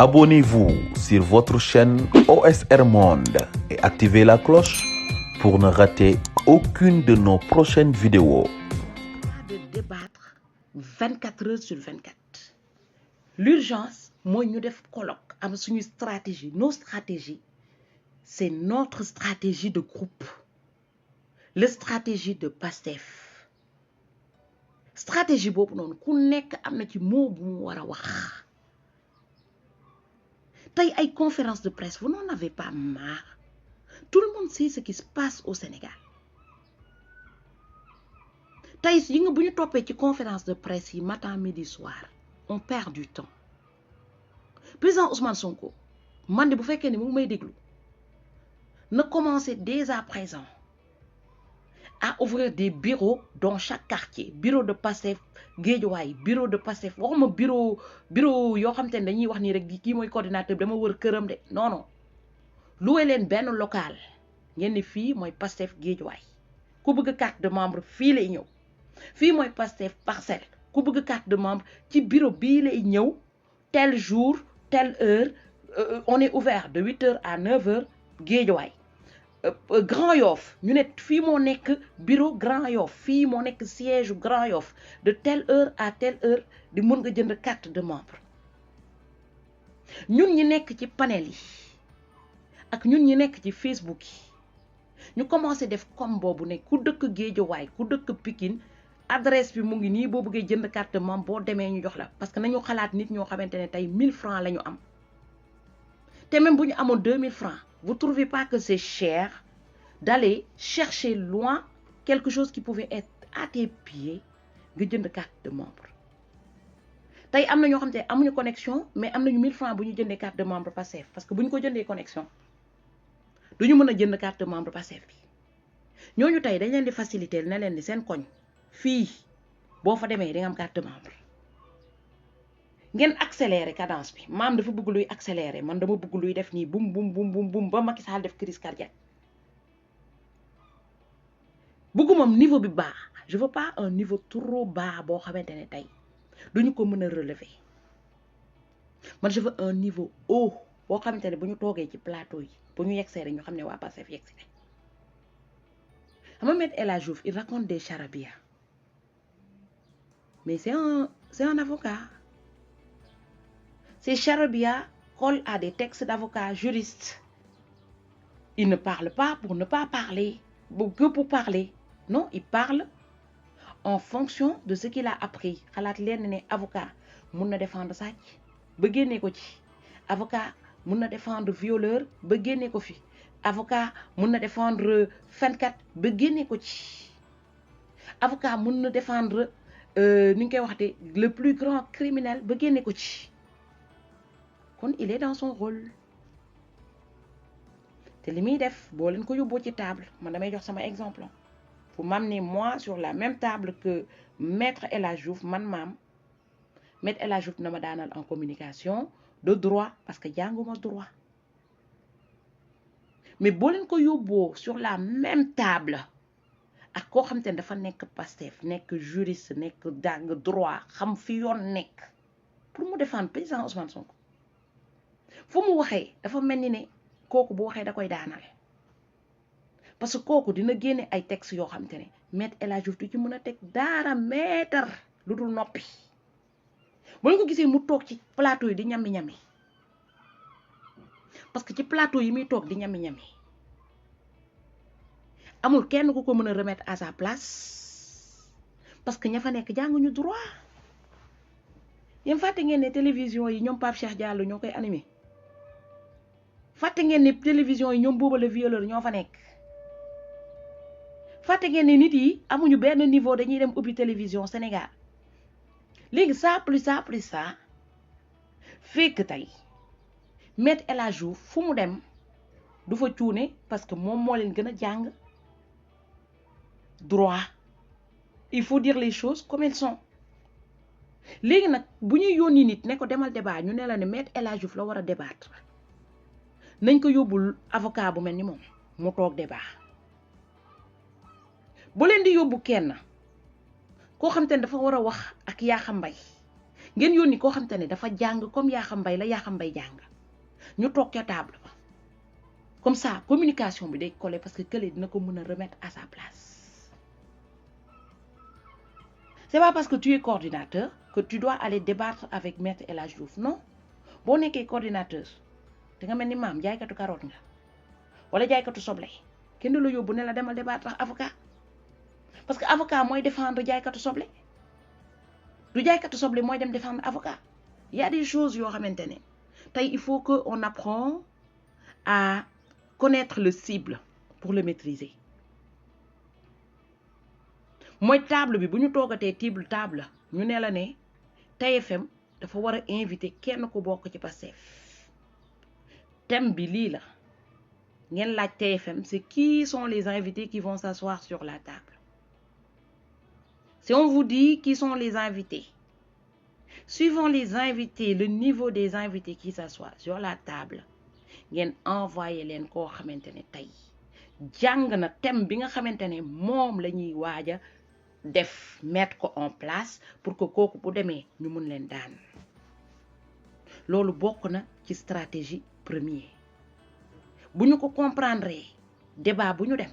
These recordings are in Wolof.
Abonnez-vous sur votre chaîne OSR Monde et activez la cloche pour ne rater aucune de nos prochaines vidéos. De débattre 24 heures sur 24. L'urgence, moi, nous devons colloque avec une stratégie. Nos stratégies, c'est notre stratégie de groupe. La stratégie de Pastef. Stratégie boobu noonu ku nekk am na ci mot bu mu war a wax. Tey ay conférence de presse, vous n'en avez pas marre. Tout le monde sait ce qui se passe au Sénégal. Tey yi nga bu ñu toppee ci conférence de presse yi matin midi soir on perd du temps. Président Ousmane Sonko man de bu fekkee ne mu ngi may déglu na commencer dès à présent à ouvrir des bureaux dans chaque quartier. Bureau de Pastef Guédiawaye, bureau de Pastef waxuma bureau yoo xam te ne dañuy wax nii rek kii mooy coordinateur bi dama wër këram de non loué leen benn local ngeen ne fii mooy Pastef Guédiawaye ku bëgg carte de membre fii lay ñëw fii mooy Pastef Parcelles ku bëgg carte de membre ci bureau bii lay ñëw tel jour telle heure on est ouvert de 8h à 9h Guédiawaye. Grand Yoff ñu ne fii moo nekk bureau Grand Yoff fii moo nekk siège Grand Yoff de telle heure à telle heure di mën nga jënd carte de membre. ñun ñi nekk ci panel yi ak ñun ñi nekk ci Facebook yi ñu commencé def comme boobu ne ku dëkk Guédiawaye ku dëkk Pikine adresse bi mu ngi nii boo bëggee jënd carte de membre boo demee ñu jox la parce que nañu xalaat nit ñoo xamante ne tey 1000 francs la ñu am te même bu ñu amoon 2000 francs. Vous ne trouvez pas que c'est cher d'aller chercher loin quelque chose qui pouvait être à tes pieds nga jënd carte de membre tey am na ñoo xam te amuñu connexion mais am nañu 1000 francs bu ñu jëndee carte de membre Pastef parce que bu ñu ko jëndee connexion duñu mën a jënd carte de membre Pastef bi ñooñu tey dañ leen di faciliter ne leen di seen koñ fii boo fa demee di nga am carte de membre ngeen accélérer cadence bi maam dafa bëgg luy accélérer man dama bëgg luy def nii bum bum bum bum bum ba Macky Sall def crise cardiaque bëgguma niveau bi bas je veux pas un niveau trop bas boo xamante ne tey duñu ko mën a relever man je veux un niveau haut boo xamante ne bu ñu toogee ci plateau yi bu ñu yegsee rek ñu xam ne waa Pastef yegsi ne xam nga Me El Hadji Diouf il raconte des charabia mais c'est un avocat. Ces charabia collent à des textes d'avocats juristes. Il ne parle pas pour ne pas parler, que pour parler. Non, il parle en fonction de ce qu'il a appris. Xalaat leen ne avocat mun na défendre sàcc ba génnee ko ci. Avocat mun na défendre violeur ba génnee ko fi. Avocat mun na défendre fenkat ba génnee ko ci. Avocat mun na défendre ni ñu koy waxatee le plus grand criminel ba génnee ko ci. Il est dans son rôle te li muy def boo leen ko yóbboo ci table man damay jox sama exemple vous m'amenez moi sur la même table que maître El Hadji Diouf man maam maître El Hadji Diouf na ma daanal en communication de droit parce que jànguma droit mais boo leen ko yóbboo sur la même table ak koo xam te ne dafa nekk Pastef nekk juriste nekk jàng droit xam fi yoon nekk pour mu défendre président Ousmane Sonko fu mu waxee dafa mel ni ne kooku bu waxee da koy daanal parce que kooku dina génne ay textes yoo xam te ne maître El Hadji Diouf du ci mën a teg daara meetar lu dul noppi bu ñu ko gisee mu toog ci plateau yi di ñami-ñami parce que ci plateau yi muy toog di ñami-ñami amul kenn ku ko mën a remettre à sa place parce que ña fa nekk jànguñu droit yéen fàtte ngeen ne télévision yi ñoom Pape Cheikh Diallo ñoo koy animé fàtte ngeen ne télévision yi ñoom booba le violeur ñoo fa nekk fàtte ngeen ne nit yi amuñu benn niveau dañuy dem ubbi télévision Sénégal léegi ça plus ça fekk tey maître El Hadji Diouf fu mu dem du fa cuune parce que moom moo leen gën a jàng droit il faut dire les choses comme elles sont léegi nag bu ñuy yónni nit ne ko demal débat ñu ne la ne maître El Hadji Diouf la war a débattre nañ ko yóbbul avocat bu mel ni moom mu toog débat bu leen di yóbbu kenn koo xam te ne dafa war a wax ak Yakham Mbaye ngeen yónni koo xamante ne dafa jàng comme Yakham Mbaye la Yakham Mbaye jàng ñu toog ca table ba comme ça communication bi day coller parce que kële dina ko mën a remettre à sa place. C'est pas parce que tu es coordinateur que tu dois aller débattre avec Maître El Hadji Diouf non boo nekkee coordinateur da nga mel ni maam jaaykatu carotte nga wala jaaykatu soble kenn du la yóbbu ne la demal débattre ak avocat parce que avocat mooy défendre jaaykatu soble du jaaykatu soble mooy dem défendre avocat. Il y a des choses yoo xamante ne tey il faut que on apprend à connaître le cible pour le maîtriser. mooy table bi bu ñu toogatee table ñu ne la ne TFM dafa war a inviter kenn ku bokk ci Pastef thème bi lii la ngeen laaj TFM c'est qui sont les invités qui vont s'asseoir sur la table. Si on vous dit qui sont les invités, suivant les invités, le niveau des invités qui s'assoient sur la table, ngeen envoyé leen koo xamante ne tey jàng na thème bi nga xamante ne moom la ñuy waaja def mettre ko en place pour que kooku bu demee ñu mun leen daan. loolu bokk na ci stratégie premier bu ñu ko comprendre débat bu ñu dem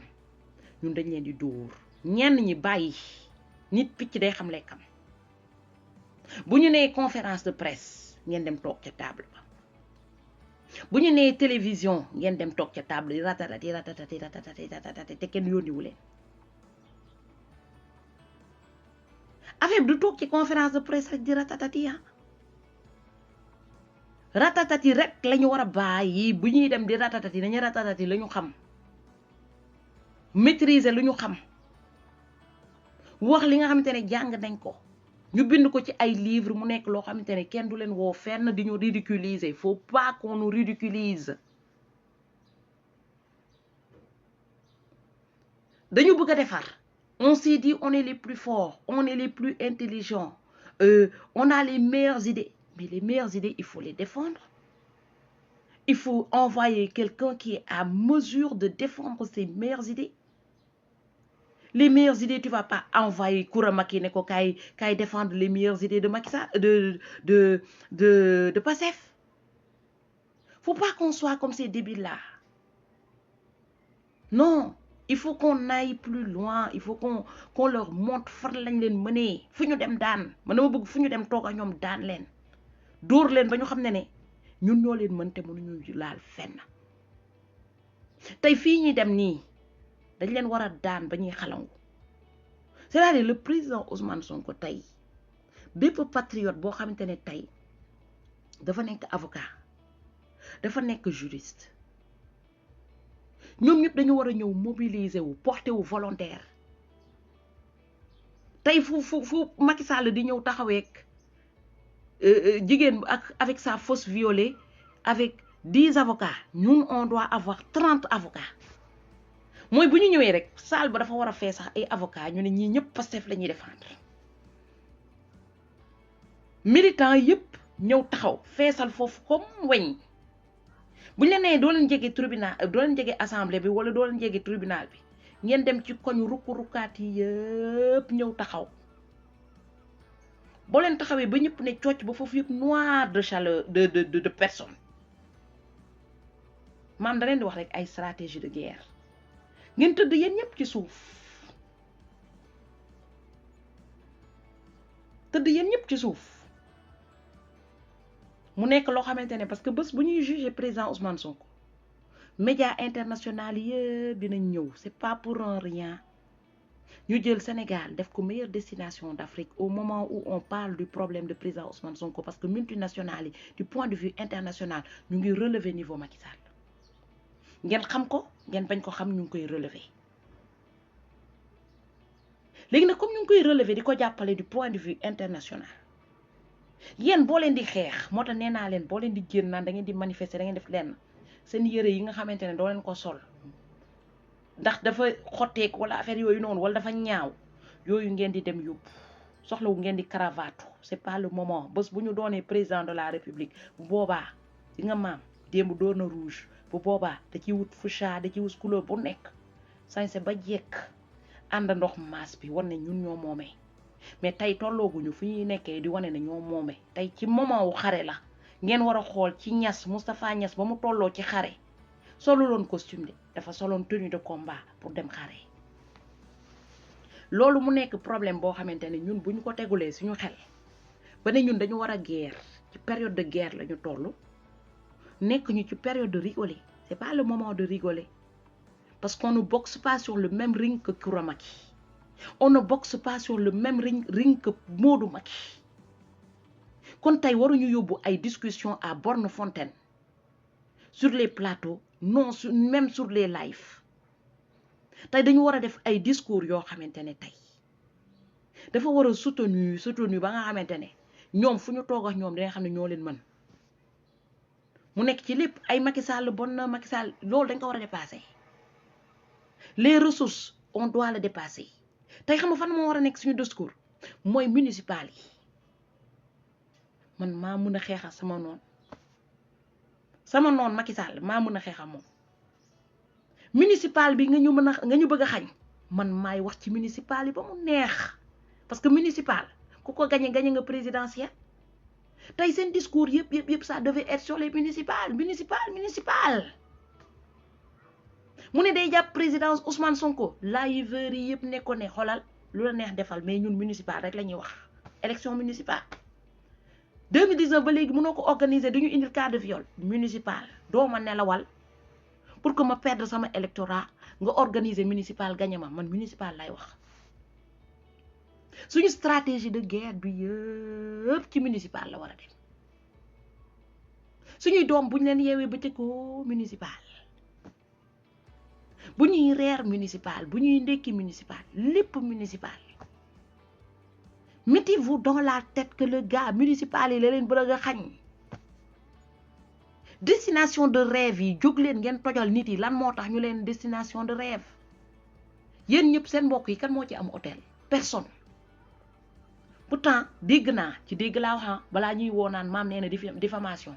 ñun dañ leen di dóor ñenn ñi bàyyi nit picc day xam lekkam bu ñu nee conférence de presse ngeen dem toog ca table ba bu ñu nee télévision ngeen dem toog ca table yi ratatati te kenn yónniwu leen affaire du toog ci conférence de presse rek di ratatati rek la ñu war a bàyyi bu ñuy dem di ratatati nañu ratatati la ñu xam maîtriser lu ñu xam wax li nga xamante ne jàng nañ ko ñu bind ko ci ay livre mu nekk loo xamante ne kenn du leen woo fenn di ñu ridiculiser faut pas qu'on nous ridiculise dañu bëgg a defar on s'est dit on est les plus forts on est les plus intelligents on a les meilleures idées. Mais les meilleures idées, il faut les défendre. Il faut envoyer quelqu'un qui est à mesure de défendre ses meilleures idées. Les meilleures idées, tu ne vas pas envoyer Kouramaki Neko Kai défendre les meilleures idées de Makissa, de Pastef. Faut pas qu'on soit comme ces débiles-là. Non, il faut qu'on aille plus loin. Il faut qu'on leur montre fan lañ leen mënee fu ñu dem daan man dama bëgg fu ñu dem toog ak ñoom daan leen. dóor leen ba ñu xam ne ñun ñoo leen mën te mënuñu laal fenn tey fii ñuy dem nii dañ leen war a daan ba ñuy xalangu c'est-à-dire le président Ousmane Sonko tey bépp patriote boo xamante ne tey dafa nekk avocat dafa nekk juriste ñoom ñëpp dañu war a ñëw mobiliser wu porter wu volontaire tey fu Macky Sall di ñëw taxaweek avec sa fausse violée avec 10 avocats ñun on doit avoir 30 avocats mooy bu ñu ñëwee rek salle ba dafa war a fee sax ay avocats ñu ne ñii ñëpp Pastef la ñuy défendre militants yëpp ñëw taxaw feesal foofu comme weñ bu ñu la nee doo leen jege tribunal doo leen jege assemblée bi wala doo leen jege tribunal bi ngeen dem ci koñu rukkaat yi yëpp ñëw taxaw boo leen taxawee ba ñëpp ne cooc ba foofu yëpp noir de chaleur de personnes maam da leen di wax rek ay stratégie de guerre ngeen tëdd yéen ñëpp ci suuf mu nekk loo xamante ne parce que bés bu ñuy juger président Ousmane Sonko médias internationaux yëpp dinañ ñëw c'est pas pour un rien ñu jël Sénégal def ko meilleure destination d'Afrique au moment où on parle du problème de président Ousmane Sonko parce que multinationales yi du point de vue international ñu ngi relever niveau Macky Sall ngeen xam ko ngeen bañ ko xam ñu ngi koy relever léegi nag comme ñu ngi koy relever di ko jàppale du point de vue international yéen boo leen di xeex moo tax nee naa leen boo leen di génn naan da ngeen di manifester da ngeen def lenn seen yëre yi nga xamante ne doo leen ko sol ndax dafa xotteeku wala affaire yooyu noonu wala dafa ñaaw yooyu ngeen di dem yóbbu soxlawu ngeen di cravate c'est pas le moment bés bu ñu doonee président de la république bu boobaa di nga maam démb doon na rouge bu boobaa da ciy wut fuchsia da ciy wut couleur bu nekk sañse ba jekk ànd ndox maas bi war ne ñun ñoo moomee mais tey tollooguñu fu ñuy nekkee di wane ne ñoo moome tey ci moment wu xare la ngeen war a xool ci Niass Moustapha Niass ba mu tolloo ci xare soluloon costume de dafa soloon tenue de combat pour dem xare loolu mu nekk problème boo xamante ne ñun bu ñu ko tegulee suñu xel ba ne ñun dañu war a guerre ci période de guerre la ñu toll nekk ñu ci période de rigoler c'est pas le moment de rigoler parce qu'on ne boxe pas sur le même ring que Kouramaki on ne boxe pas sur le même ring que Modou Macky kon tey waruñu yóbbu ay discussion à borne fontaine sur les plateaux non même sur les lives tey dañu war a def ay discours yoo xamante ne tey dafa war a soutenu ba nga xamante ne ñoom fu ñu toog ak ñoom danga xam ne ñoo leen mën mu nekk ci lépp ay Macky Sall bon na Macky Sall loolu dañ ko war a dépasser les ressources on doit le dépasser tey xam nga fan moo war a nekk suñu discours mooy municipal yi man maa mun a xeexal sama noon Macky Sall maa mun a xeexal moom municipal bi nga ñu bëgg a xañ man maay wax ci municipal yi ba mu neex parce que municipal ku ko gagné nga présidentiel tey seen discours yëpp ça devait être sur les municipales municipal mu ne day jàpp présidence Ousmane Sonko liveur yi yëpp nekkoon ne xoolal lu la neex defal mais ñun municipal rek la ñuy wax élection municipale 2019 ba léegi mënoo ko organiser duñu indil cas de viol municipal doo ma nelawal pour que ma perdre sama électorat nga organiser municipal gagné ma man municipal lay wax suñu stratégie de guerre bi yëpp ci municipal la war a dem suñuy doom buñ leen yeewee bëccëgoo municipal bu ñuy reer municipal bu ñuy ndekki municipal lépp municipal mettez-vous dans la tête que le gars municipal yi la leen bëgg a xañ destination de rêve yi jóg leen ngeen tojal nit yi lan moo tax ñu leen destination de rêve yéen ñëpp seen mbokk yi kan moo ci am hôtel personne pourtant dégg laa wax balaa ñuy woo naan maam nee na diffamation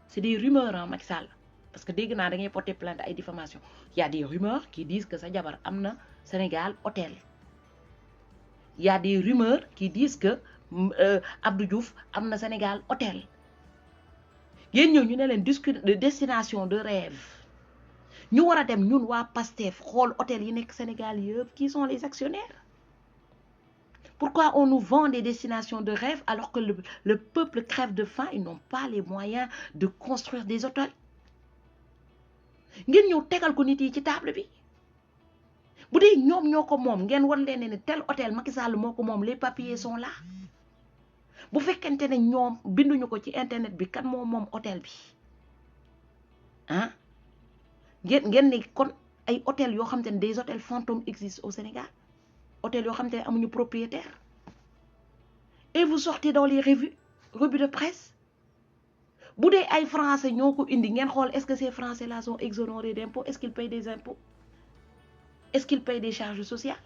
c'est des rumeurs ah Macky Sall parce que dégg naa da ngay porter plainte ay diffamation y a des rumeurs qui disent que sa jabar am na Sénégal hôtel y a des rumeurs qui disent que Abdou Diouf am na Sénégal hôtel yéen ñëw ñu ne leen de destination de rêve ñu war a dem ñun waa Pastef xool hôtel yi nekk Sénégal yëpp qui sont les actionnaires pourquoi on nous vend des destinations de rêve alors que le peuple crève de faim ils n'ont pas les moyens de construire des hôtels ngeen ñëw tegal ko nit yi ci table bi bu dee ñoom ñoo ko moom ngeen war leen ne tel hôtel Macky Sall moo ko moom les papiers sont là bu fekkente ne ñoom binduñu ko ci internet bi kan moo moom hôtel bi ah ngeen ne kon ay hôtel yoo xam te ne des hôtels fantômes existent au Sénégal hôtel yoo xam te ne amuñu propriétaire et vous sortez dans les revues de presse bu dee ay français ñoo ko indi ngeen xool est-ce que ces français là sont exonérés d'impôts est-ce qu'ils payent des impôts est-ce qu'ils payent des charges sociales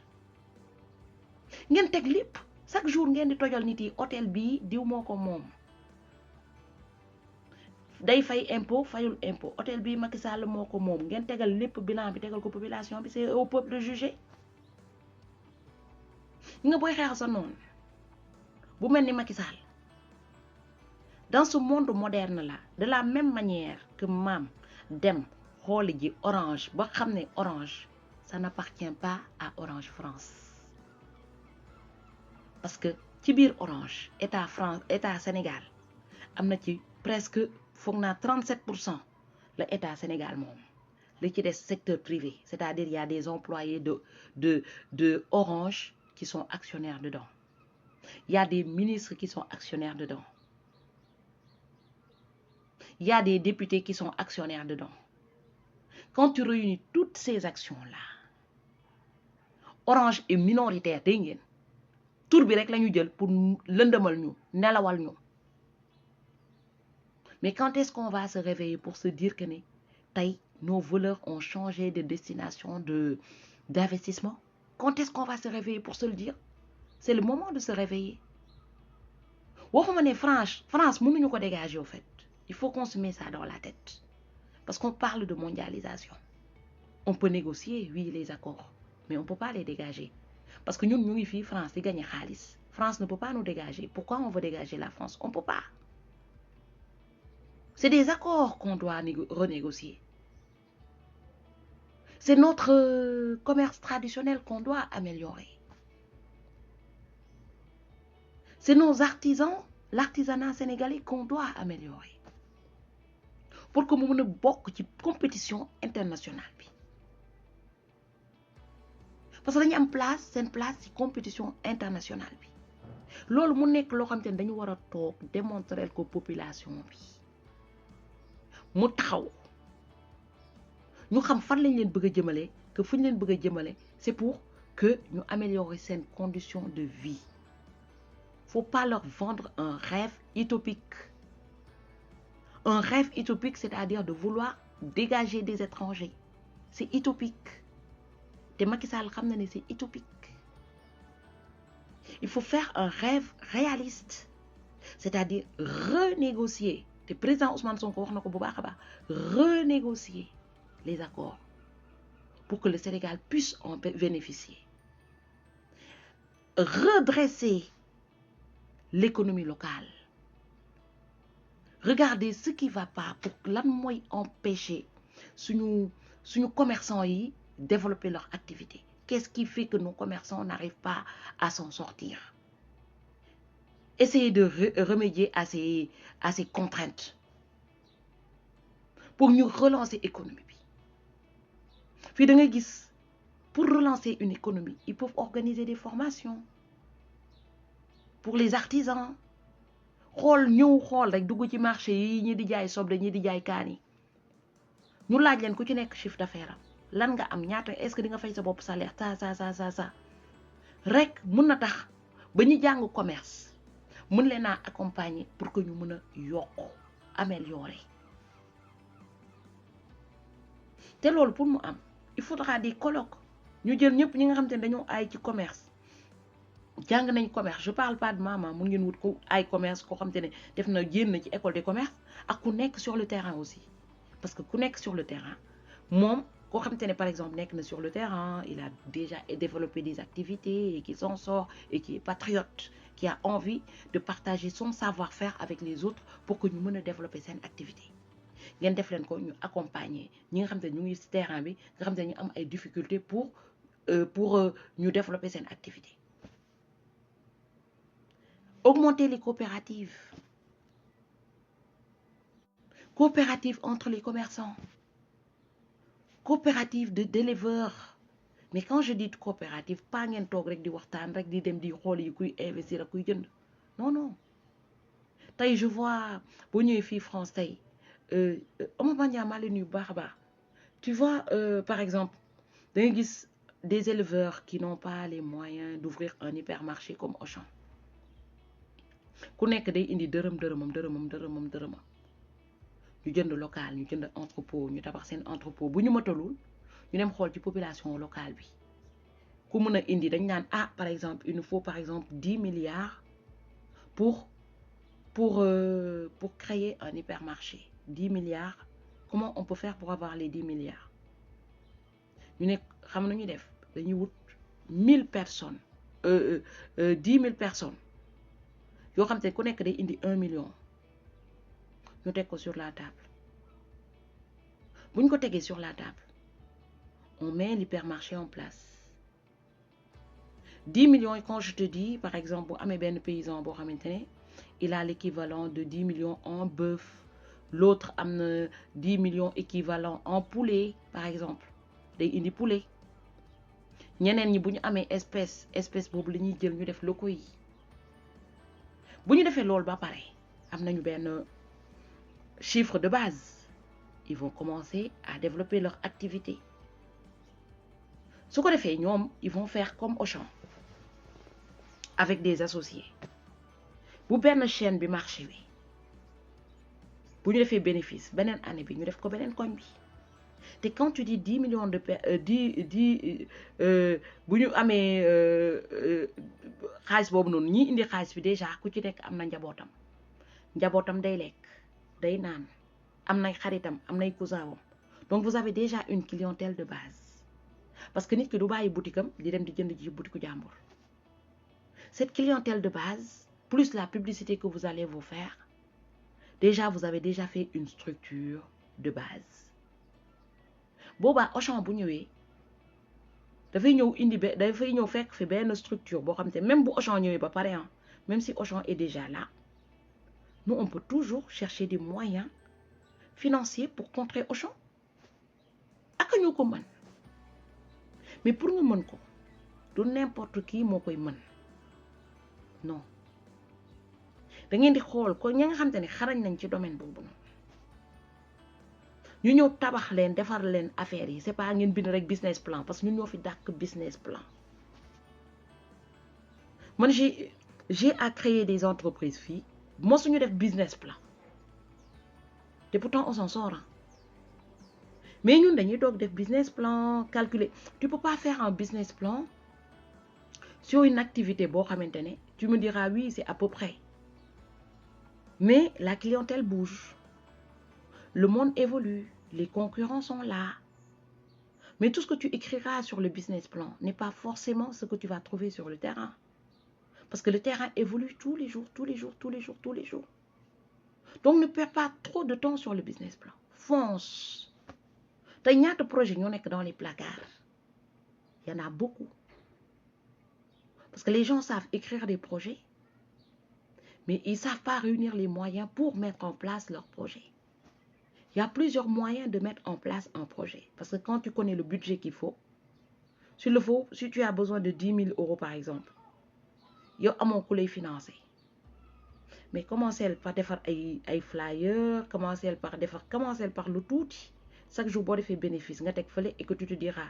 ngeen teg lépp chaque jour ngeen di tojal nit yi hôtel bii diw moo ko moom day fay impôt fayul impôt hôtel bii Macky Sall moo ko moom ngeen tegal lépp bilan bi tegal ko population bi c'est au peuple de juger nga booy xeex sa noonu bu mel ni Macky Sall dans ce monde moderne là de la même manière que maam dem xooli ji Orange ba xam ne Orange ça n'appartient pas à Orange France parce que ci biir Orange état Sénégal am na ci presque foog naa 37% la état Sénégal moom li ci des secteur privé c'est-à-dire il y a des employés de Orange qui sont actionnaires dedans il y a des ministres qui sont actionnaires dedans il y a des députés qui sont actionnaires dedans quand tu réunis toutes ces actions-là Orange est minoritaire dégg ngeen tur bi rek la ñu jël pour lëndëmal ñu nelawal ñu mais quand est-ce qu'on va se réveiller pour se dire que ne tey nos voleurs ont changé de destination d'investissement quand est-ce qu'on va se réveiller pour se le dire c'est le moment de se réveiller waxuma ne France mënuñu ko dégager au fait il faut qu'on se mette ça dans la tête parce qu'on parle de mondialisation on peut négocier oui les accords mais on peut pas les dégager parce que ñun ñu ngi fii France di gagner xaalis France ne peut pas nous dégager. Pourquoi on veut dégager la France? On ne peut pas. C'est des accords qu'on doit renégocier. C'est notre commerce traditionnel qu'on doit améliorer. C'est nos artisans, l'artisanat sénégalais qu'on doit améliorer. Pour que nous puissions bokk ci compétition internationale. Parce que dañu am place, c'est une place ci compétition internationale. Loolu mu nekk loo xam te ne dañu war a toog démontrer ko population bi mu taxaw ñu xam fan lañ leen bëgg a jëmale que fu ñu leen bëgg a jëmale c'est pour que ñu améliorer seen condition de vie. Faut pas leur vendre un rêve utopique. Un rêve utopique, c'est-à-dire de vouloir dégager des étrangers. C'est utopique. Te Macky Sall xam na ne c'est utopique. Il faut faire un rêve réaliste, c'est-à-dire renégocier. Le président Ousmane Sonko wax na ko bu baax a baax renégocier les accords pour que le Sénégal puisse en bénéficier. Redresser l'économie locale. Regardez ce qui ne va pas pour lan mooy empêcher suñu commerçants yi développer leur activité. Qu'est-ce qui fait que nos commerçants n'arrivent pas à s'en sortir? Essayez de remédier à ces contraintes pour nous relancer l'économie. Puis, pour relancer une économie, ils peuvent organiser des formations pour les artisans. Xool ñëw xool rek dugg ci marché yi ñi di jaay soble ñi di jaay kaani ñu laaj leen ku ci nekk chiffre d'affaires lan nga am ñaata est-ce que di nga fay sa bopp salaire ça rek mën na tax ba ñu jàng commerce mën leen a accompagner pour que ñu mën a yokk améliorer te loolu pour mu am il faudra des colloques ñu jël ñëpp ñi nga xam te ne dañoo aay ci commerce jàng nañ commerce je parle pas de maman mun ngeen wut ko ay commerce koo xam te ne def na génn ci école de commerce ak ku nekk sur le terrain aussi parce que ku nekk sur le terrain moom koo xam te ne par exemple nekk na sur le terrain il a déjà développé des activités et qui s'en sort et qui est patriote qui a envie de partager son savoir-faire avec les autres pour que ñu mën a développer seen activité ngeen def leen ko ñu accompagner ñi nga xam te ne ñu ngi ci terrain bi nga xam te ne ñu am ay difficultés pour ñu développer seen activité. Augmenter les coopératives. Coopératives entre les commerçants. Coopératives d'éleveurs. Mais quand je dis coopérative, pas ngeen toog rek di waxtaan rek di dem di xool yi kuy investir ak kuy jënd. Non, non. Tey je vois, boo ñëwee fii France tey, Omar Bandia maa leen nuyu bu baax a baax. Tu vois, par exemple, da ngay gis des éleveurs qui n'ont pas les moyens d'ouvrir un hypermarché comme Auchan. Ku nekk day indi dërëmam ñu jënd local ñu jënd entrepôt ñu tabax seen entrepôt bu ñu matalul ñu dem xool ci population locale bi ku mën a indi dañ naan par exemple il nous faut par exemple 10 milliards pour créer un hypermarché 10 milliards comment on peut faire pour avoir les 10 milliards ñu ne xam nañu def dañuy wut 1000 personnes 10 000 personnes yoo xam te ku nekk day indi 1 million ñu teg ko sur la table bu ñu ko tegee sur la table on met l'hypermarché en place 10 millions quand je te dis par exemple bu amee benn paysan boo xamante ne il a l'équivalent de 10 millions en bœuf l'autre am na 10 millions équivalent en poulet par exemple day indi poulet ñeneen ñi bu ñu amee espèce boobu la ñuy jël ñu def locaux yi bu ñu defee loolu ba pare am nañu benn chiffre de base ils vont commencer à développer leur activité su ko defee ñoom ils vont faire comme Auchan avec des associés bu benn chaîne bi marché bi bu ñu defee bénéfice beneen année bi ñu def ko beneen koñ bi te quand tu dis 10 millions de bu ñu amee xaalis boobu noonu ñi indi xaalis bi déjà ku ci nekk am na njabootam day lekk day naan am nay xaritam am nay cousin wam donc vous avez déjà une clientèle de base parce que nit ki du bàyyi boutique am di dem di jënd ji boutique jàmbur cette clientèle de base, plus la publicité que vous allez vous faire, déjà, vous avez déjà fait une structure de base. Boba Auchan bu ñëwee dafay ñëw indi dafay ñëw fekk fi benn structure boo xam te même bu Auchan ñëwee ba pare même si Auchan est déjà là, nous on peut toujours chercher des moyens financiers pour contrer Auchan. Ak ñu ko mën mais pour nga mën ko du n'importe qui moo koy mën non da ngeen di xool ko ñi nga xam te ne xarañ nañ ci domaine boobu noonu ñu ñëw tabax leen defar leen affaire yi c'est pas ngeen bind rek business plan parce que ñun ñoo fi dàq business plan man j'ai à créer des entreprises fii mosuñu def business plan te pourtant on s'en sort mais ñun dañuy toog def business plan calculer. Tu peux pas faire un business plan sur une activité boo xamante ne tu me diras oui c'est à peu près mais la clientèle bouge, le monde évolue, les concurrents sont là. Mais tout ce que tu écriras sur le business plan n'est pas forcément ce que tu vas trouver sur le terrain. Parce que le terrain évolue tous les jours. Donc ne perds pas trop de temps sur le business plan. Fonce. Il y a des projets dans les placards. Il y en a beaucoup. Parce que les gens savent écrire des projets, mais ils ne savent pas réunir les moyens pour mettre en place leur projet. Il y a plusieurs moyens de mettre en place un projet. Parce que quand tu connais le budget qu'il faut, si tu as besoin de 10 000 euros par exemple, il y a mon collègue financé. Mais commencez par faire un flyer, commencez par le tout. Chaque jour, tu fais bénéfice, et que tu te diras,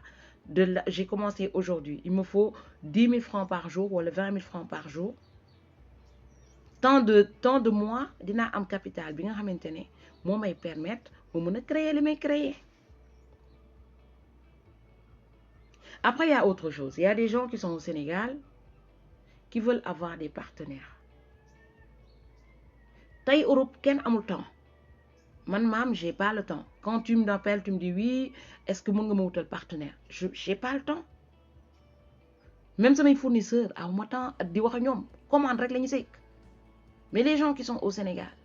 j'ai commencé aujourd'hui, il me faut 10 000 francs par jour ou 20 000 francs par jour. Tant de mois, dina am capital bi nga xamantene mo may permettre mo meuna créer li may créer. Après il y a autre chose, il y a des gens qui sont au Sénégal qui veulent avoir des partenaires. Tay Europe ken amul temps. Man j'ai pas le temps. Quand tu m'appelles, tu me dis oui, est-ce que mën nga ma wutal partenaire? J'ai pas le temps. Même mes fournisseurs à un temps di wax ñom commande rek lañu sék. Mais les gens qui sont au Sénégal,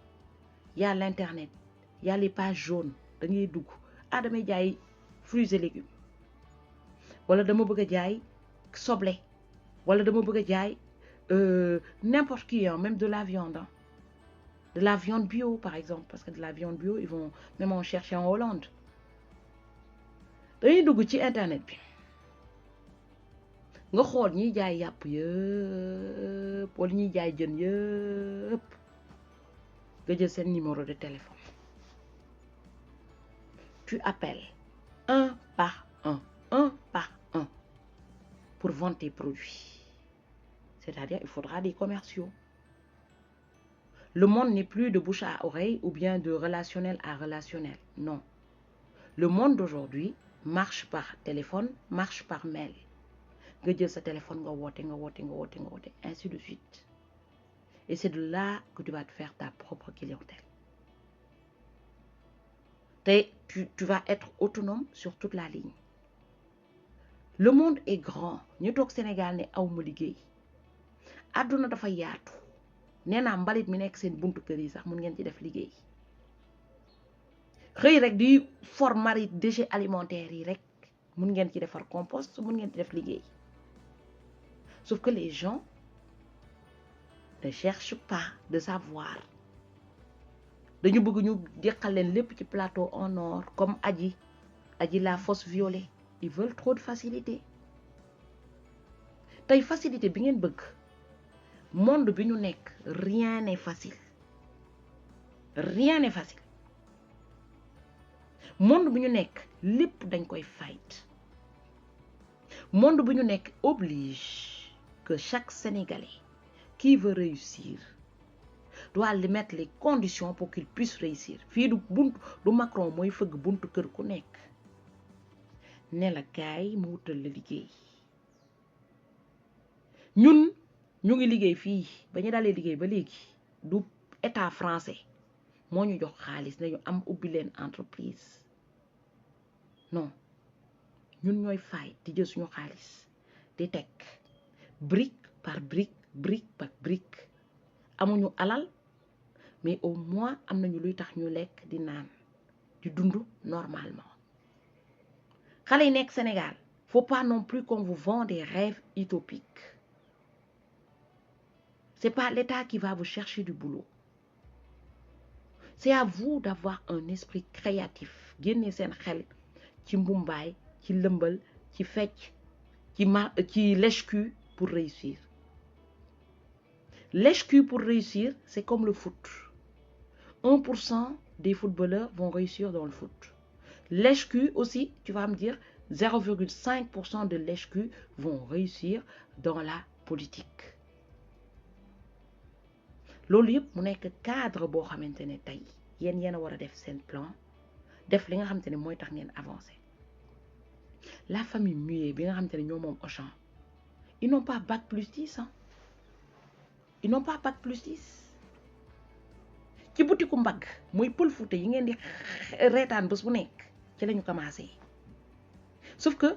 il y a l'internet, il y a les pages jaunes, da ngay dugg damay jaay fruits et légumes. Wala dama bëgg jaay soble, wala dama bëgg jaay n'importe qui, même de la viande. De la viande bio par exemple, parce que de la viande bio, ils vont même en chercher en Hollande. Da ngay dugg ci internet bi. Nga xool ñi jaay yàpp yëpp wala ñi jaay jën yëpp nga jël seen numéro de téléphone. Tu appelles un par un pour vendre tes produits. C'est-à-dire il faudra des commerciaux. Le monde n'est plus de bouche à oreille ou bien de relationnel à relationnel. Non. Le monde d'aujourd'hui marche par téléphone, marche par mail. Nga jël sa téléphone nga woote, ainsi de suite. Et c'est de là que tu vas te faire ta propre clientèle. Tu vas être autonome sur toute la ligne. Le monde est grand. Ñu tok Sénégal ne aw ma liggéey. Aduna dafa yaatu. Néna mbalit mi nek seen buntu kër yi sax mën ngeen ci def liggéey. Xëy rek di for mari déchets alimentaires yi rek mën ngeen ci defar compost, mën ngeen ci def liggéey. Sauf que les gens ne cherchent pas de savoir. Dañu bëgg ñu déxal leen lépp ci plateau en or comme Adji la fausse violée. Ils veulent trop de facilité. Tay facilité bi ngeen bëgg. Monde bi ñu nekk, rien n'est facile. Rien n'est facile. Monde bi ñu nekk, lépp dañ koy fight. Monde bi ñu nekk oblige que chaque Sénégalais qui veut réussir doit lui mettre les conditions pour qu'il puisse réussir. Fii du Macron mooy fëgg buntu kër ku nekk. Ne la kaay mu wutal la liggéey. Ñun ñu ngi liggéey fii ba ñu dalee liggéey ba léegi du état français moo ñu jox xaalis nañu am ubbi leen entreprise. Non, ñun ñooy fay di jël suñu xaalis di teg brique par brique brique par brique amuñu alal mais au moins am nañu luy tax ñu lekk di naan di dund normalement xale yi nekk Sénégal faut pas non plus qu'on vous vend des rêves utopiques c'est pas l'État qui va vous chercher du boulot c'est à vous d'avoir un esprit créatif génne seen xel ci mbumbaay ci lëmbal ci fecc ci lèche-cul pour réussir lèche-cul pour réussir c'est comme le foot 1% des footballeurs vont réussir dans le foot lèche-cul aussi tu vas me dire 0,5% de lèche-cul vont réussir dans la politique loolu yëpp mu nekk cadre boo xamante ne tey yéen a war a def seen plan def li nga xamante ne mooy tax ngeen avancer la famille Muet bi nga xamante ne ñoo moom Auchan ils n'ont pas bac plus 10 hein ils n'ont pas bac plus 10 ci butiku mbagg mooy pël Fuuta yi ngeen di reetaan bés bu nekk ci lañu commencé sauf que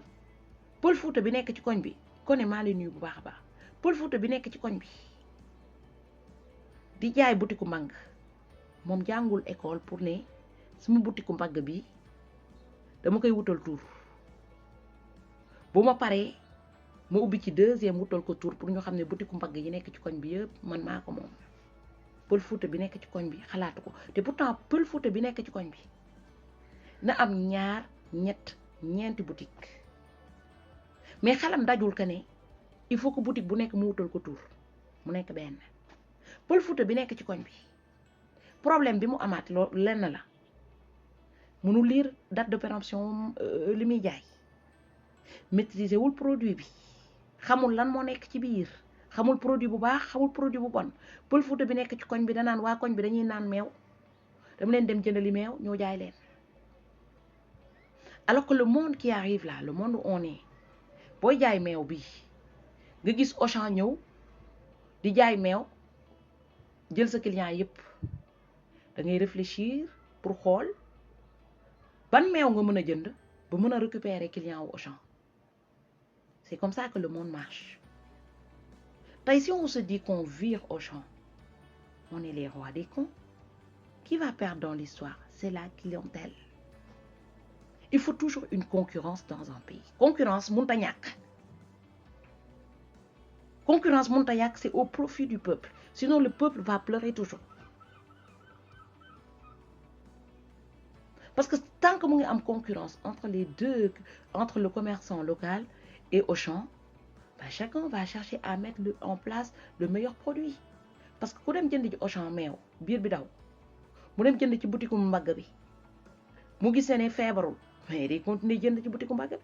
pël Fuuta bi nekk ci koñ bi kone maa leen nuyu bu baax a baax pël Fuuta bi nekk ci koñ bi di jaay butiku mbagg moom jàngul école pour ne sama butiku mbagg bi dama koy wutal tur bu ma paree ma ubbi ci deuxième wutal ko tur pour ñu xam ne butiku mbagg yi nekk ci koñ bi yëpp man maa ko moom pël Fuuta bi nekk ci koñ bi xalaatu ko te pourtant pël Fuuta bi nekk ci koñ bi na am ñaar ñett ñeenti boutique mais xelam dajul que ne il faut que boutique bu nekk mu wutal ko tur mu nekk benn pël Fuuta bi nekk ci koñ bi problème bi mu amaat loolu lenn la mënu lire date de péremption li muy jaay maîtriser wul produit bi xamul lan moo nekk ci biir xamul produit bu baax xamul produit bu bon pël Fuuta bi nekk ci koñ bi danaan waa koñ bi dañuy naan meew dama leen dem jëndali meew ñoo jaay leen alors que le monde qui arrive là le monde où on est booy jaay meew bi nga gis Auchan ñëw di jaay meew jël sa client yépp da ngay réfléchir pour xool ban meew nga mën a jënd ba mën a récupérer client wu Auchan c'est comme ça que le monde marche tey si on se dit qu'on vire Auchan on est les rois des cons qui va perdre dans l'histoire c'est la clientèle il faut toujours une concurrence dans un pays concurrence mënta ñàkk concurrence mënta ñàkk c'est au profit du peuple sinon le peuple va pleurer toujours parce que tant que mu ngi am concurrence entre les deux entre le commerçant local et Auchan bah, chacun va chercher à mettre en place le meilleur produit parce que ku dem jënd ci Auchan meew biir bi daw mu dem jënd ci boutique mbagg bi mu gis ne feebarul mais day continuer jënd ci boutique mbagg bi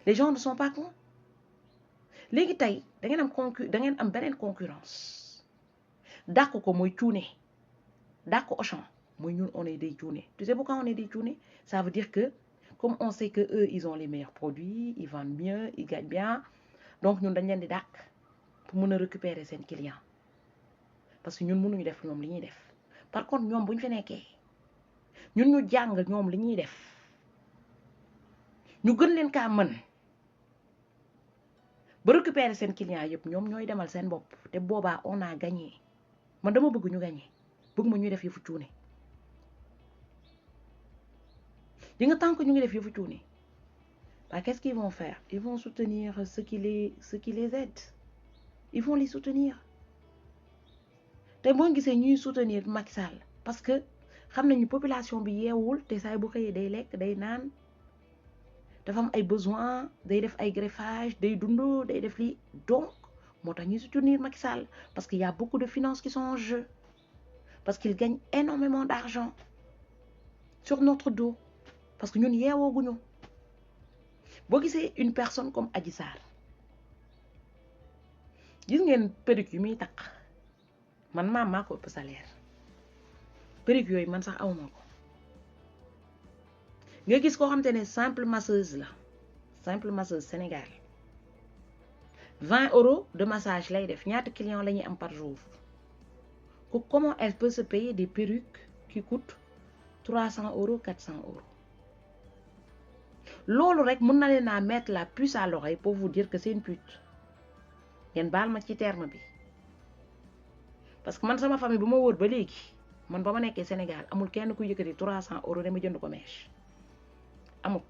les gens ne sont pas cons léegi tey da ngeen am beneen concurrence dàq ko mooy cuune dàq Auchan mooy ñun on est des cuune tu sais pourquoi on est des cuune ça veut dire que comme on sait que eux ils ont les meilleurs produits ils vendent mieux ils gagnent bien donc ñun dañ leen di dàq pour mën a récupérer seen client parce que ñun mënuñu def ñoom li ñuy def par contre ñoom bu ñu fi nekkee ñun ñu jàng ñoom li ñuy def ñu gën leen kaa mën ba récupérer seen client yëpp ñoom ñooy demal seen bopp te boobaa on a gagné man dama bëgg ñu gagné bëgg ma ñuy def yëfu cuune di nga tant que ñu ngi def yëfu cuune bah qu'est-ce qu'ils vont faire ils vont soutenir ceux qui les aident ils vont les soutenir te boo gisee ñuy soutenir Macky Sall parce que xam nañu population bi yeewul te saay bu xëyee day lekk day naan dafa am ay besoin day def ay greffage day dund day def lii donc moo tax ñuy soutenir Macky Sall parce qu'il y a beaucoup de finances qui sont en jeu parce qu'il gagne énormément d'argent sur notre dos parce que ñun yeewooguñu boo gisee une personne comme Adji Sarr gis ngeen perruque yu muy takk man maa ko ëpp salaire perruque yooyu man sax awma ko nga gis koo xamante ne simple masseuse Sénégal 20 € de massage lay def ñaata client la ñuy am par jour comment elle peut se payer des perruques qui coûtent 300 €, 400 €. loolu rek mën na leen a mettre la puce à l'oreille pour vous dire que c'est une pute ngeen baal ma ci terme bi parce que man sama famille bu ma wóor ba léegi man ba ma nekkee Sénégal amul kenn ku yëkkati 300 € dama jënd ko mèche amut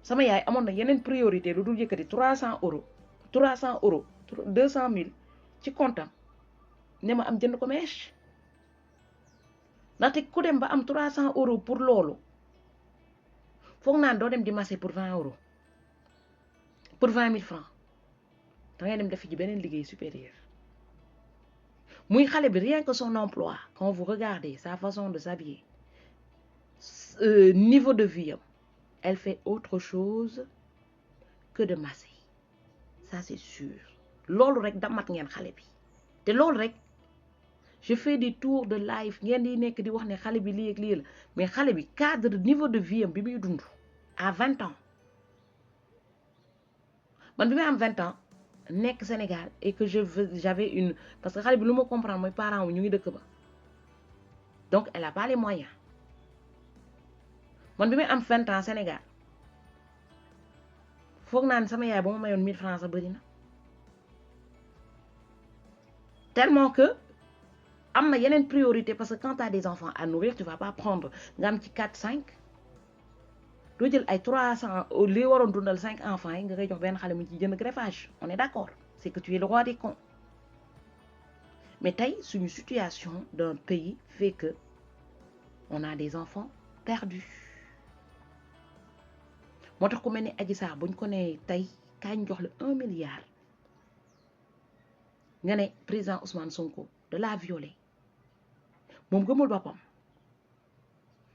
sama yaay amoon na yeneen priorité lu dul yëkkati 300 €, 300 €, 200 000 ci comptam ne ma am jënd ko mèche ndaxte ku dem ba am 300 € pour loolu foog naan doo dem di massé pour 20 €, pour 20 000 francs da ngay dem def ci beneen liggéey supérieur muy xale bi rien que son emploi quand vous regardez sa façon de s'habiller niveau de vie elle fait autre chose que de masser ça c'est sûr loolu rek damat ngeen xale bi te loolu rek je fais des tours de live ngeen di nekk di wax ne xale bi lii ak lii la mais xale bi cadre niveau de vie bi muy dund à 20 ans man bi may am 20 ans nekk Sénégal et que j'avais une parce que xale bi lu ma comprendre mooy parents wu ñu ngi dëkk ba donc elle a pas les moyens man bi may am 20 ans Sénégal foog naa ne sama yaay ba ma mayoon 1000 francs a bëri na tellement que am na yeneen priorité parce que quand tu as des enfants à nourrir tu vas pas prendre nga am ci 4 5 doo jël ay 300 li waroon dundal 5 enfants yi nga koy jox benn xale mu ci jënd greffage on est d'accord c'est que tu es le roi des cons mais tey suñu situation d'un pays fait que on a des enfants perdus moo tax ku mel ni Adji Sarr buñ ko ne tey kañ jox la 1 milliard nga ne président Ousmane Sonko de la violer moom gëmul boppam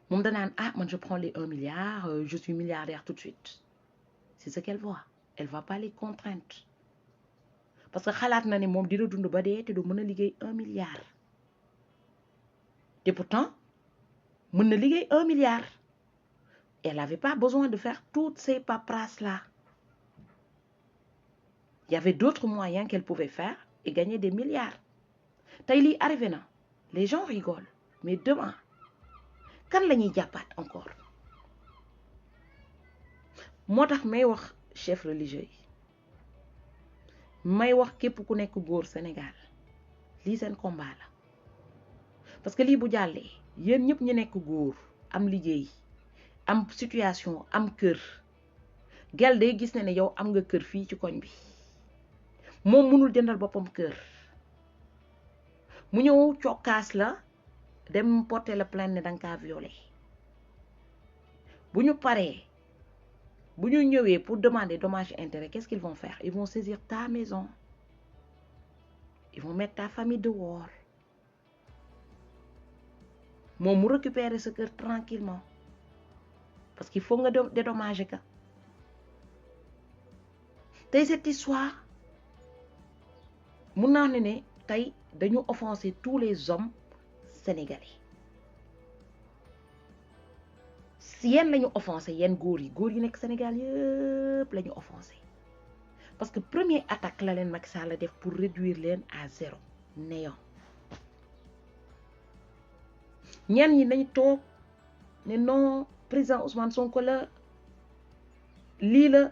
moom danaan ah man je prends les 1 milliard je suis milliardaire tout de suite c'est ce qu'elle voit elle voit pas les contraintes parce que xalaat na ne moom dina dund ba dee te du mën a liggéey 1 milliard te pourtant mën na liggéey 1 milliard elle n'avait pas besoin de faire toutes ces paperasses là il y avait d'autres moyens qu'elle pouvait faire et gagner des milliards tey lii arrivé na les gens rigolent mais demain kan la ñuy jàppaat encore moo tax may wax chef religieux yi may wax képp ku nekk góor Sénégal lii seen combat la parce que lii bu jàllee yéen ñëpp ñu nekk góor am liggéey am situation am kër gel day gis ne yow am nga kër fii ci koñ bi moom mënul jëndal boppam kër mu ñëw cokkaas la dem porter la plainte ne danga kaa violé bu ñu paree bu ñu ñëwee pour demander dommage et intérêt qu'est-ce qu'ils vont faire ils vont saisir ta maison ils vont mettre ta famille dehors moom mu récupérer sa kër tranquillement parce qu'il faut nga dédommager ka tey cette histoire mun naa ne tey dañu offenser tous les hommes sénégalais si yéen la ñu offensé yéen góor yi nekk Sénégal yëpp la ñu offensé parce que première attaque la leen Macky Sall def pour réduire leen à zéro néant ñenn ñi nañ toog ne non président Ousmane Sonko la lii la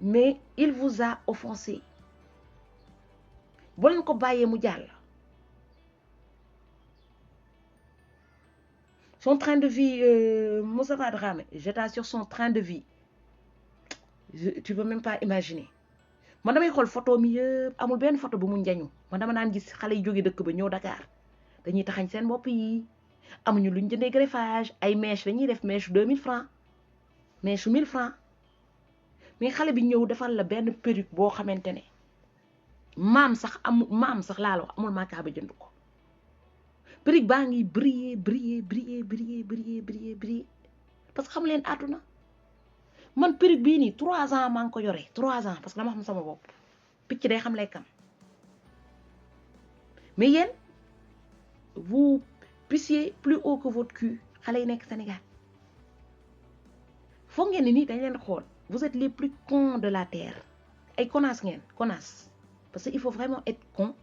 mais il vous a offensé boo leen ko bàyyee mu jàll son train de vie Moustapha Dramé je t'assure son train de vie tu peux même pas imaginer man damay xool photo mi yëpp amul benn photo bu mu njañu man dama naan gis xale yi jóge dëkk ba ñëw Dakar dañuy taxañ seen bopp yi amuñu luñ jëndee greffage ay mèche dañuy def mèche 2000 francs mèche 1000 francs mais xale bi ñëw defal la benn perruque boo xamante ne maam sax laa la wax amul maaka ba jënd ko perruque baa ngi briller parce que xam leen àdduna man perruque bii nii 3 ans maa ngi ko yore 3 ans parce que dama xam sama bopp picc day xam lekkam mais yéen vous pissez plus haut que votre cul xale yi nekk Sénégal foog ngeen ni nii dañ leen xool vous êtes les plus cons de la terre ay connasse ngeen connasse parce que il faut vraiment être con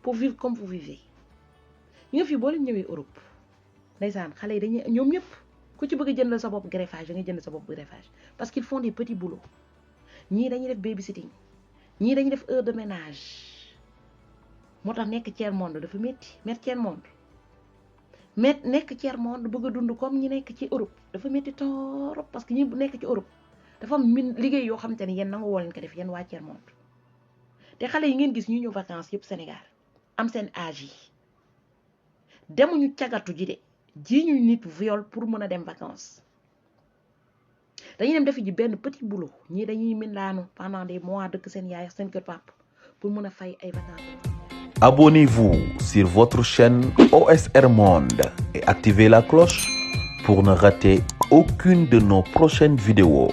pour vivre comme vous vivez ñu nga fii boo leen ñëwee Europe ndeysaan xale yi dañuy ñoom ñëpp ku ci bëgg a jënd sa bopp greffage da ngay jënd sa bopp greffage parce qu'ils font des petits boulots ñii dañuy def babysitting ñii dañuy def heure de ménage moo tax nekk tiers monde dafa métti mettre tiers monde nekk tiers monde bëgg a dund comme ñi nekk ci Europe dafa métti torop parce que ñi nekk ci Europe dafa am liggéey yoo xamante ne yéen nangu woo leen ko def yéen waa tiers monde te xale yi ngeen gis ñu ñëw vacances yëpp Sénégal am seen âge yi demuñu cagatu ji de ji ñu nit viol pour mën a dem vacances dañuy dem defi ji benn petit boulot ñii dañuy mindaanu pendant des mois dëkk seen yaay seen kër pap pour mën a fay ay vacances. Abonnez-vous sur votre chaîne OSR Monde et activez la cloche pour ne rater aucune de nos prochaines vidéos.